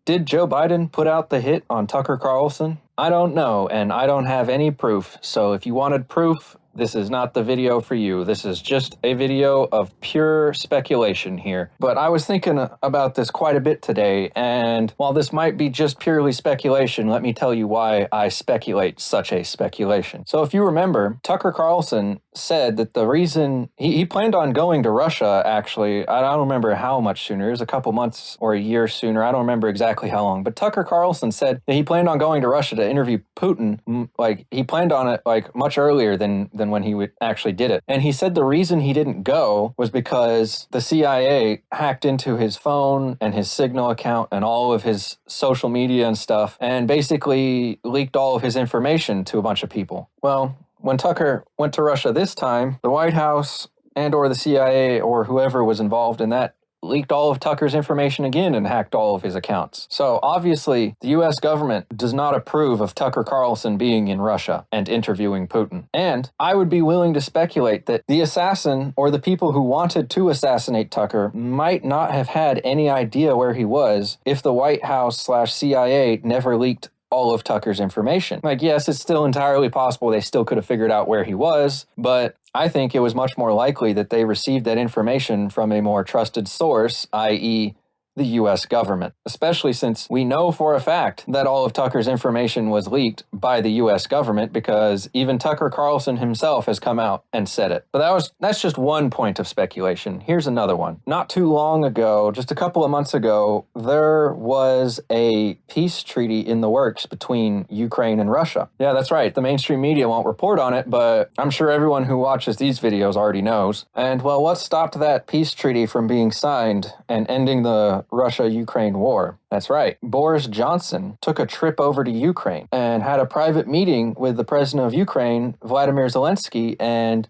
Did Joe Biden put out the hit on Tucker Carlson? I don't know, and I don't have any proof. So if you wanted proof, this is not the video for you. This is just a video of pure speculation here. But I was thinking about this quite a bit today, and while this might be just purely speculation, let me tell you why I speculate such a speculation. So if you remember, Tucker Carlson said that the reason he planned on going to Russia, actually, I don't remember how much sooner, it was a couple months or a year sooner, I don't remember exactly how long, but Tucker Carlson said that he planned on going to Russia to interview Putin. Like, he planned on it like much earlier than when he actually did it. And he said the reason he didn't go was because the CIA hacked into his phone and his Signal account and all of his social media and stuff, and basically leaked all of his information to a bunch of people. Well, when Tucker went to Russia this time, the White House and or the CIA or whoever was involved in that leaked all of Tucker's information again and hacked all of his accounts. So obviously, the US government does not approve of Tucker Carlson being in Russia and interviewing Putin. And I would be willing to speculate that the assassin or the people who wanted to assassinate Tucker might not have had any idea where he was if the White House/CIA never leaked all of Tucker's information. Like, yes, it's still entirely possible they still could have figured out where he was, but I think it was much more likely that they received that information from a more trusted source, i.e., the US government, especially since we know for a fact that all of Tucker's information was leaked by the US government, because even Tucker Carlson himself has come out and said it. But that's just one point of speculation. Here's another one. Not too long ago, just a couple of months ago, there was a peace treaty in the works between Ukraine and Russia. Yeah, that's right. The mainstream media won't report on it, but I'm sure everyone who watches these videos already knows. And well, what stopped that peace treaty from being signed and ending the Russia-Ukraine war? That's right. Boris Johnson took a trip over to Ukraine and had a private meeting with the president of Ukraine, Vladimir Zelensky, and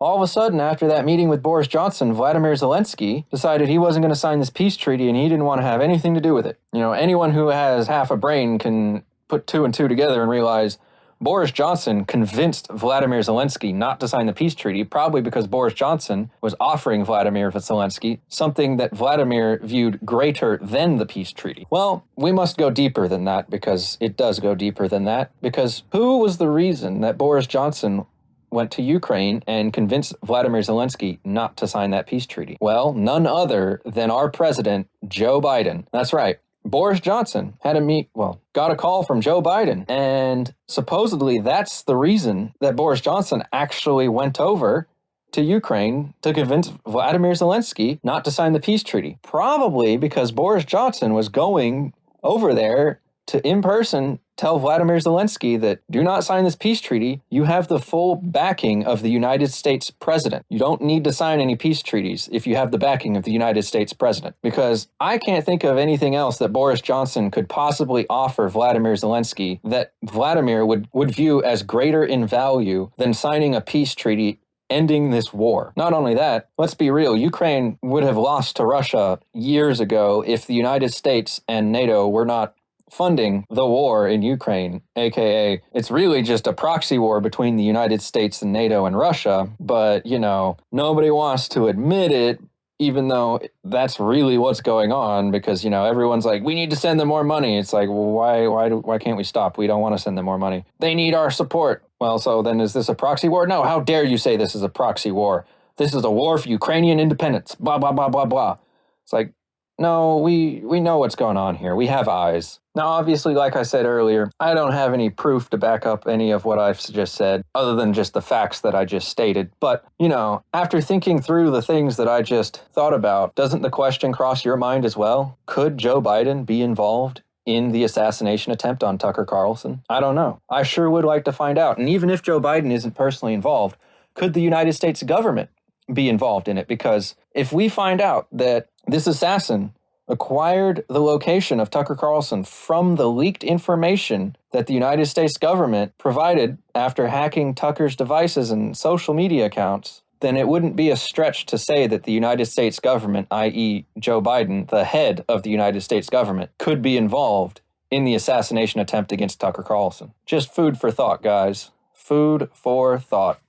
all of a sudden, after that meeting with Boris Johnson, Vladimir Zelensky decided he wasn't going to sign this peace treaty and he didn't want to have anything to do with it. You know, anyone who has half a brain can put two and two together and realize Boris Johnson convinced Vladimir Zelensky not to sign the peace treaty, probably because Boris Johnson was offering Vladimir Zelensky something that Vladimir viewed greater than the peace treaty. Well, we must go deeper than that, because it does go deeper than that, because who was the reason that Boris Johnson went to Ukraine and convinced Vladimir Zelensky not to sign that peace treaty? Well, none other than our president, Joe Biden. That's right. Boris Johnson got a call from Joe Biden, and supposedly that's the reason that Boris Johnson actually went over to Ukraine to convince Vladimir Zelensky not to sign the peace treaty. Probably because Boris Johnson was going over there to in person tell Vladimir Zelensky that do not sign this peace treaty. You have the full backing of the United States president. You don't need to sign any peace treaties if you have the backing of the United States president. Because I can't think of anything else that Boris Johnson could possibly offer Vladimir Zelensky that Vladimir would view as greater in value than signing a peace treaty ending this war. Not only that, let's be real, Ukraine would have lost to Russia years ago if the United States and NATO were not funding the war in Ukraine, aka it's really just a proxy war between the United States and NATO and Russia, but you know, nobody wants to admit it, even though that's really what's going on, because you know, everyone's like, we need to send them more money. It's like, well, why can't we stop? We don't want to send them more money. They need our support. Well, so then is this a proxy war? No, how dare you say this is a proxy war? This is a war for Ukrainian independence, blah, blah, blah, blah, blah. It's like, no, we know what's going on here. We have eyes. Now, obviously, like I said earlier, I don't have any proof to back up any of what I've just said, other than just the facts that I just stated. But, you know, after thinking through the things that I just thought about, doesn't the question cross your mind as well? Could Joe Biden be involved in the assassination attempt on Tucker Carlson? I don't know. I sure would like to find out. And even if Joe Biden isn't personally involved, could the United States government be involved in it? Because if we find out that this assassin acquired the location of Tucker Carlson from the leaked information that the United States government provided after hacking Tucker's devices and social media accounts, then it wouldn't be a stretch to say that the United States government, i.e. Joe Biden, the head of the United States government, could be involved in the assassination attempt against Tucker Carlson. Just food for thought, guys. Food for thought.